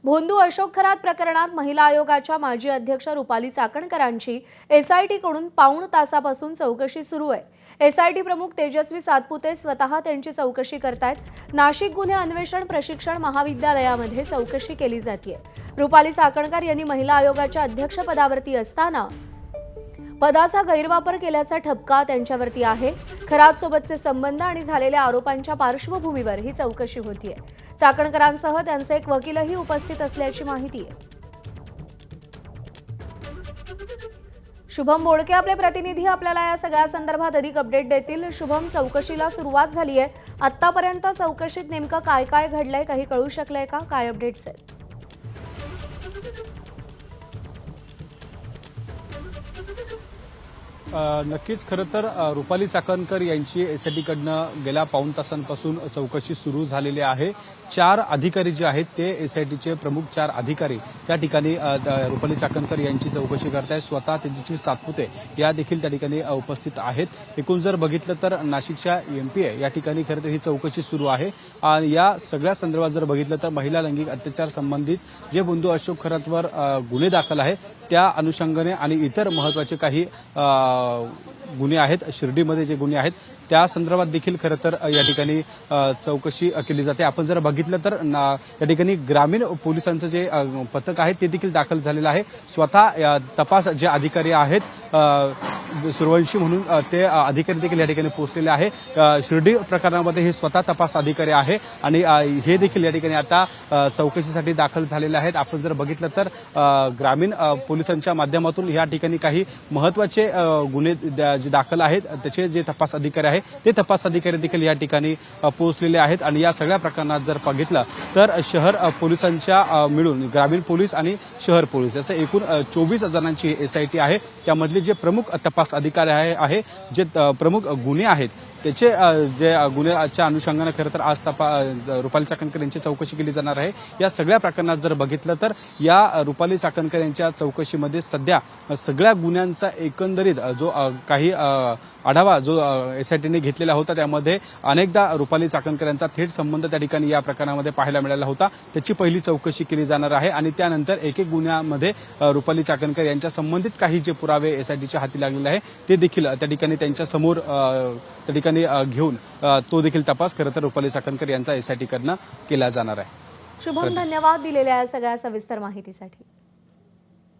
भोंदू अशोक खरात प्रकरणात महिला आयोगाच्या माजी अध्यक्ष रुपाली चाकणकरांची एसआयटी कडून पाऊण तासापासून चौकशी सुरू आहे। एसआयटी प्रमुख तेजस्वी सातपुते स्वतः त्यांची चौकशी करतायत। नाशिक गुन्हे अन्वेषण प्रशिक्षण महाविद्यालयामध्ये चौकशी केली जाते। रुपाली चाकणकर यांनी महिला आयोगाच्या अध्यक्षपदावरती असताना पदाचा गैरवापर केल्याचा ठपका त्यांच्यावरती आहे। खरात सोबतचे संबंध आणि झालेल्या आरोपांच्या पार्श्वभूमीवर ही चौकशी होतीये। चाकणकरांसह त्यांचे एक वकीलही उपस्थित असल्याची माहिती आहे। शुभम बोडके आपले प्रतिनिधी आपल्याला या सगळ्या संदर्भात अधिक अपडेट देतील। शुभम, चौकशीला सुरुवात झाली आहे। आतापर्यंत चौकशीत नेमकं काय काय घडलंय, काही कळू शकलंय का? काय अपडेट्स आहेत? नक्कीच खरं तर रुपाली चाकणकर यांची एसआयटी कडनं गेल्या पाऊण तासांपासून चौकशी सुरू झालेली आहे। 4 अधिकारी जे आहेत ते एसआयटीचे प्रमुख 4 अधिकारी त्या ठिकाणी रुपाली चाकणकर यांची चौकशी करतायत। स्वतः तेजस्वी सातपुते या देखील त्या ठिकाणी उपस्थित आहेत। एकूण जर बघितलं तर नाशिकच्या एमपीए या ठिकाणी खरं तर ही चौकशी सुरू आहे। या सगळ्या संदर्भात जर बघितलं तर महिला लैंगिक अत्याचार संबंधित जे भोंदू अशोक खरातवर गुन्हे दाखल आहे त्या अनुषंगाने आणि इतर महत्त्वाचे काही गुन्हे आहेत, शिर्डीमध्ये जे गुन्हे आहेत त्या संदर्भात देखील खरं तर या ठिकाणी चौकशी केली जाते। आपण जर बघितलं तर या ठिकाणी ग्रामीण पोलिसांचं जे पथक आहे ते देखील दाखल झालेलं आहे। स्वतः तपास जे अधिकारी आहेत सूर्यवंशी म्हणून ते अधिकारी देखील या ठिकाणी पोहोचलेले आहे। शिर्डी प्रकरणामध्ये हे स्वतः तपास अधिकारी आहे आणि हे देखील या ठिकाणी आता चौकशीसाठी दाखल झालेले आहेत। आपण जर बघितलं तर ग्रामीण पोलिसांच्या माध्यमातून या ठिकाणी काही महत्त्वाचे गुन्हे जे दाखल आहेत त्याचे जे तपास अधिकारी आहेत ते तपास अधिकारी देखील या ठिकाणी पोहोचलेले आहेत। आणि या सगळ्या प्रकरणात जर बघितलं तर शहर पोलिसांच्या मिळून ग्रामीण पोलीस आणि शहर पोलीस असं एकूण 24 जणांची एसआयटी आहे। त्यामधले जे प्रमुख तपास अधिकारी आहे जे प्रमुख गुन्हे आहेत त्याचे जे गुन्ह्याच्या अनुषंगाने खरं तर आज रुपाली चाकणकर यांची चौकशी केली जाणार आहे। या सगळ्या प्रकरणात जर बघितलं तर या रुपाली चाकणकर यांच्या चौकशीमध्ये सध्या सगळ्या गुन्ह्यांचा एकंदरीत जो काही आढावा जो एसआयटीने घेतलेला होता त्यामध्ये अनेकदा रुपाली चाकणकर यांचा थेट संबंध त्या ठिकाणी या प्रकरणामध्ये पाहायला मिळाला होता। त्याची पहिली चौकशी केली जाणार आहे आणि त्यानंतर एक गुन्ह्यामध्ये रुपाली चाकणकर यांच्या संबंधित काही जे पुरावे एसआयटीच्या हाती लागलेले आहे ते देखील त्या ठिकाणी त्यांच्या समोर त्या ठिकाणी घेऊन तो देखील तपास खरं तर रुपाली चाकणकर यांचा एसआयटी कडनं केला जाणार आहे। शुभम, धन्यवाद दिलेल्या या सगळ्या सविस्तर माहितीसाठी।